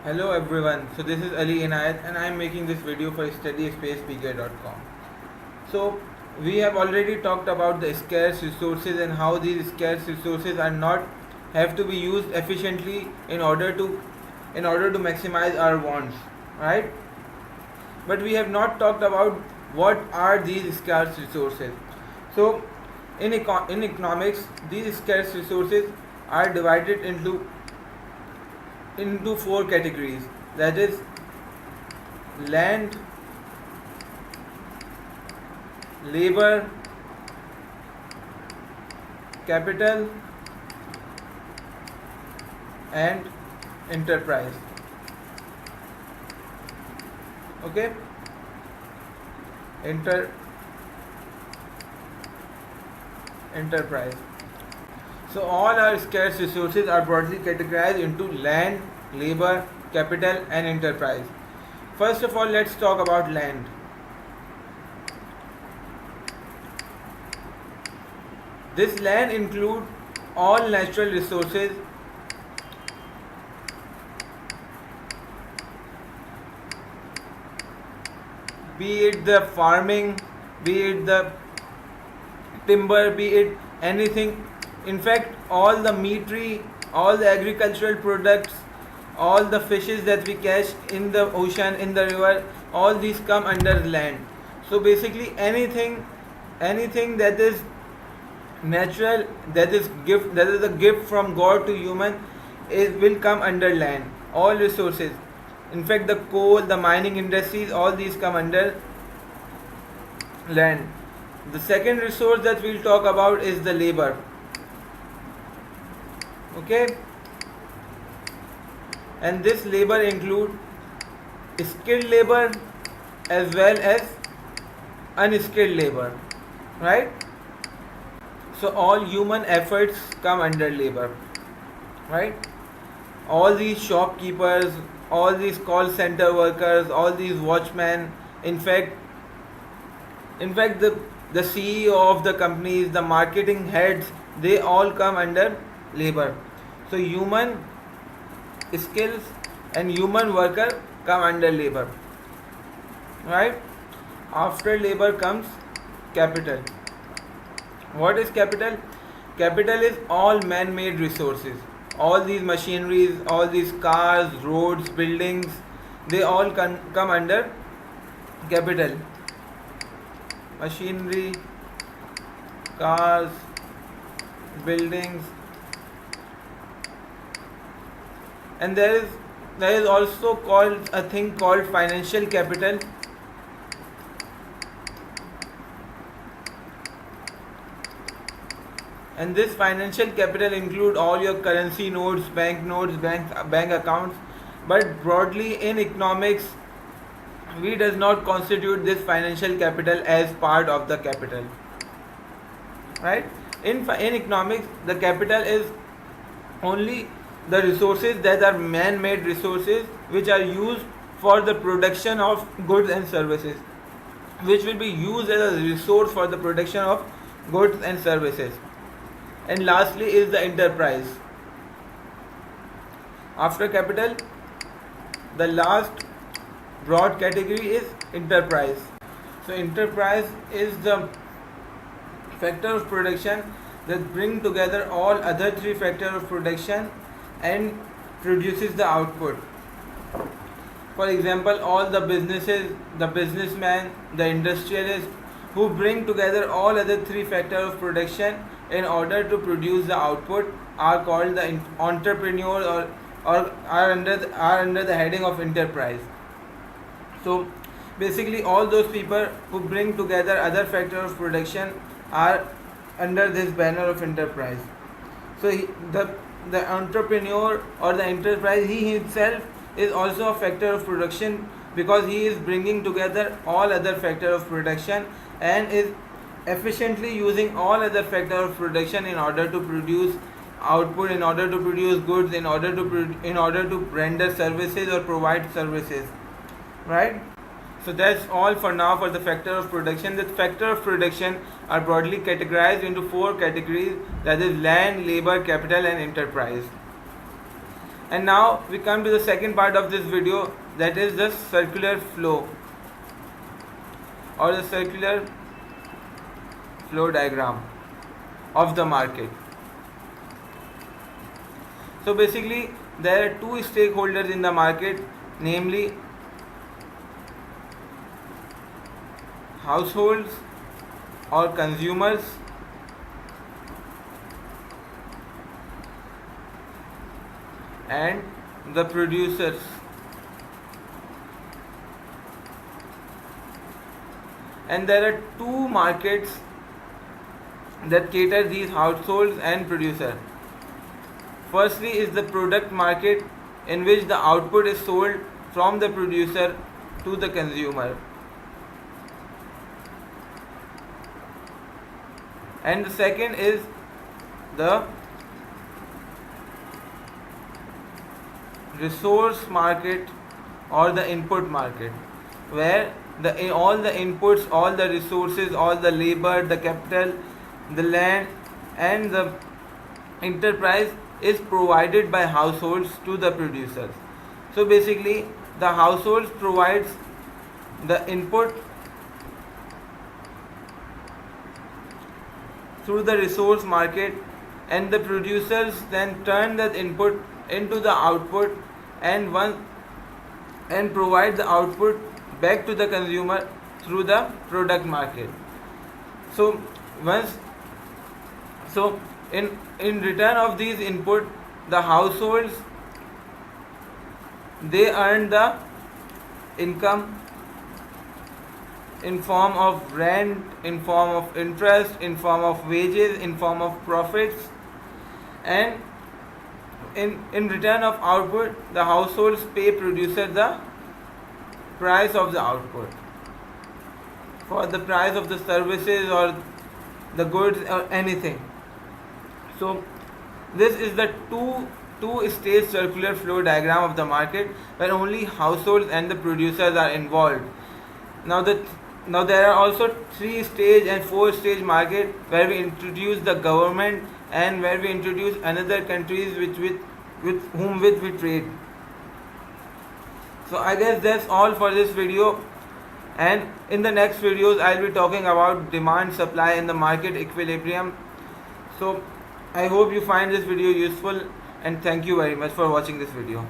Hello everyone, so this is Ali Inayat and I am making this video for StudySpacePK.com. So we have already talked about the scarce resources and how these scarce resources are not have to be used efficiently in order to maximize our wants, right? But we have not talked about what are these scarce resources. So in economics, these scarce resources are divided into four categories, that is land, labor, capital and enterprise. Okay, Enter enterprise. So all our scarce resources are broadly categorized into land, labor, capital and enterprise. First of all, let's talk about land. This land includes all natural resources, be it the farming, be it the timber, be it anything. In fact, all the meatery, all the agricultural products, all the fishes that we catch in the ocean, in the river, all these come under land. So basically anything that is natural, that is a gift from God to human, will come under land. All resources, in fact the coal, the mining industries, all these come under land. The second resource that we'll talk about is the labor. Okay, and this labor include skilled labor as well as unskilled labor, right? So all human efforts come under labor, right? All these shopkeepers, all these call center workers, all these watchmen, in fact the CEO of the companies, the marketing heads, they all come under labor. So human skills and human worker come under labor, right? After labor comes capital. What is capital? Capital is all man-made resources. All these machineries, all these cars, roads, buildings, they all come under capital. Machinery, cars, buildings, and there is also called a thing called financial capital. And this financial capital include all your currency notes, bank accounts. But broadly in economics, we does not constitute this financial capital as part of the capital, right? In economics, the capital is only the resources that are man-made resources which are used for the production of goods and services, which will be used as a resource for the production of goods and services. And lastly is the enterprise. After capital, the last broad category is enterprise. So enterprise is the factor of production that bring together all other three factors of production and produces the output. For example, all the businesses, the businessman, the industrialist, who bring together all other three factors of production in order to produce the output, are called the entrepreneur, or are under the heading of enterprise. So basically all those people who bring together other factors of production are under this banner of enterprise. So the entrepreneur or the enterprise, he himself is also a factor of production, because he is bringing together all other factors of production and is efficiently using all other factors of production in order to produce output, in order to produce goods, in order to render services or provide services, right? So that's all for now for the factor of production. The factor of production are broadly categorized into four categories, that is land, labor, capital and enterprise. And now we come to the second part of this video, that is the circular flow or the circular flow diagram of the market. So basically there are two stakeholders in the market, namely households or consumers and the producers. And there are two markets that cater these households and producers. Firstly is the product market, in which the output is sold from the producer to the consumer. And the second is the resource market or the input market, where all the inputs, all the resources, all the labor, the capital, the land and the enterprise is provided by households to the producers. So basically the households provides the input through the resource market, and the producers then turn that input into the output and provide the output back to the consumer through the product market. So in return of these input, the households, they earn the income in form of rent, in form of interest, in form of wages, in form of profits, and in return of output, the households pay producer the price of the output for the price of the services or the goods or anything. So this is the two-stage circular flow diagram of the market, where only households and the producers are involved. Now there are also 3-stage and 4-stage market, where we introduce the government and where we introduce another countries with whom we trade. So I guess that's all for this video, and in the next videos I'll be talking about demand, supply and the market equilibrium. So I hope you find this video useful, and thank you very much for watching this video.